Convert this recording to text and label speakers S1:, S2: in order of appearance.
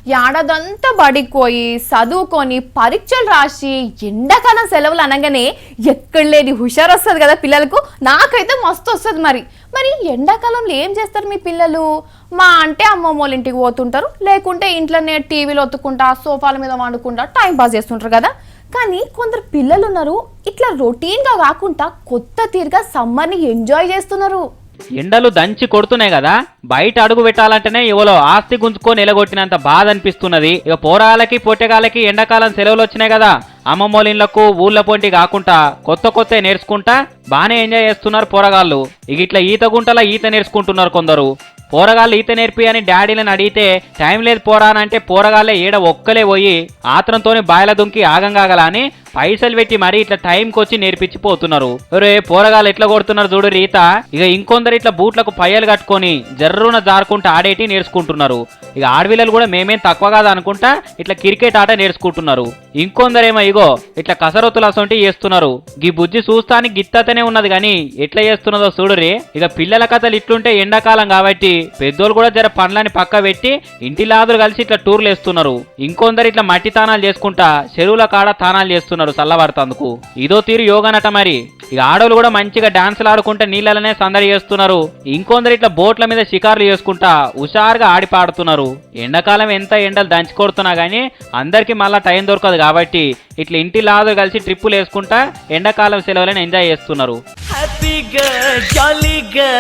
S1: ఏడాదంతా బడికి చదువుకొని పరీక్షలు రాసి ఎండాకాలం సెలవులు అనగానే ఎక్కడ లేని హుషారు వస్తుంది కదా పిల్లలకు. నాకైతే మస్తు వస్తుంది. మరి ఎండాకాలంలో ఏం చేస్తారు మీ పిల్లలు? మా అంటే అమ్మమ్మ వాళ్ళ ఇంటికి పోతుంటారు, లేకుంటే ఇంట్లోనే టీవీలో ఒత్తుకుంటా సోఫాల మీద వండుకుంటా టైం పాస్ చేస్తుంటారు కదా. కానీ కొందరు పిల్లలు ఉన్నారు ఇట్లా రొటీన్గా కాకుండా కొత్త తీరుగా సమ్మర్ని ఎంజాయ్ చేస్తున్నారు.
S2: ఎండలు దంచి కొడుతున్నాయి కదా, బయట అడుగు పెట్టాలంటేనే ఎవరో ఆస్తి గుంజుకొని నిలగొట్టినంత బాధ అనిపిస్తున్నది. ఇక పోరాలకి పొట్టెగాలకి ఎండాకాలం సెలవులు వచ్చినాయి కదా, అమ్మమ్మోళ్ళకు ఊళ్ళ పొంటి కాకుండా కొత్త నేర్చుకుంటా బానే ఎంజాయ్ చేస్తున్నారు పోరగాళ్ళు. ఇక ఇట్లా ఈత గుంటల ఈత నేర్చుకుంటున్నారు కొందరు. పోరగాళ్ళు ఈత నేర్పి అని డాడీలను అడిగితే టైం లేదు పోరానంటే పోరగాళ్ళే ఏడ ఒక్కలే పోయి ఆత్రంతోనే బాయిల దుంకి ఆగంగాగల అని పైసలు పెట్టి మరీ ఇట్లా టైంకి వచ్చి నేర్పించి పోతున్నారు. ఒరే పోరగాళ్ళు ఎట్లా కొడుతున్నారు చూడు ఈత. ఇక ఇంకొందరు ఇట్లా బూట్లకు పయ్యలు కట్టుకొని జర్రున జారుకుంటూ ఆడేటి నేర్చుకుంటున్నారు. ఇక ఆడవిల్లలు కూడా మేమేం తక్కువ కాదు అనుకుంటా ఇట్లా క్రికెట్ ఆట నేర్చుకుంటున్నారు. ఇంకొందరేమో ఇగో ఇట్లా కసరత్తులు అసొంటి చేస్తున్నారు. గీ బుజ్జి చూస్తానికి గిత్తతనే ఉన్నది కానీ ఎట్లా చేస్తున్నదో చూడురే. ఇక పిల్లల కథలు ఇట్లుంటే ఎండాకాలం కాబట్టి పెద్దోళ్ళు కూడా జర పనులని పక్క పెట్టి ఇంటి లాదులు కలిసి ఇట్లా టూర్లు వేస్తున్నారు. ఇంకొందరు ఇట్లా మట్టి తానాలు చేసుకుంటా చెరువుల కాడ తానాలు చేస్తున్నారు చల్లబడతందుకు. ఇదో తీరు యోగానట మరి. ఇక ఆడోళ్ళు కూడా మంచిగా డాన్సులు ఆడుకుంటే నీళ్ళనే సందడి చేస్తున్నారు. ఇంకొందరు ఇట్లా బోట్ల మీద షికార్లు చేసుకుంటా హుషారుగా ఆడి పాడుతున్నారు. ఎండాకాలం ఎంత ఎండలు దంచి కొడుతున్నా గానీ అందరికి మళ్ళా టైం దొరకదు కాబట్టి ఇట్లా ఇంటి లాదులు కలిసి ట్రిప్పులు వేసుకుంటా ఎండాకాలం సెలవులను ఎంజాయ్ చేస్తున్నారు.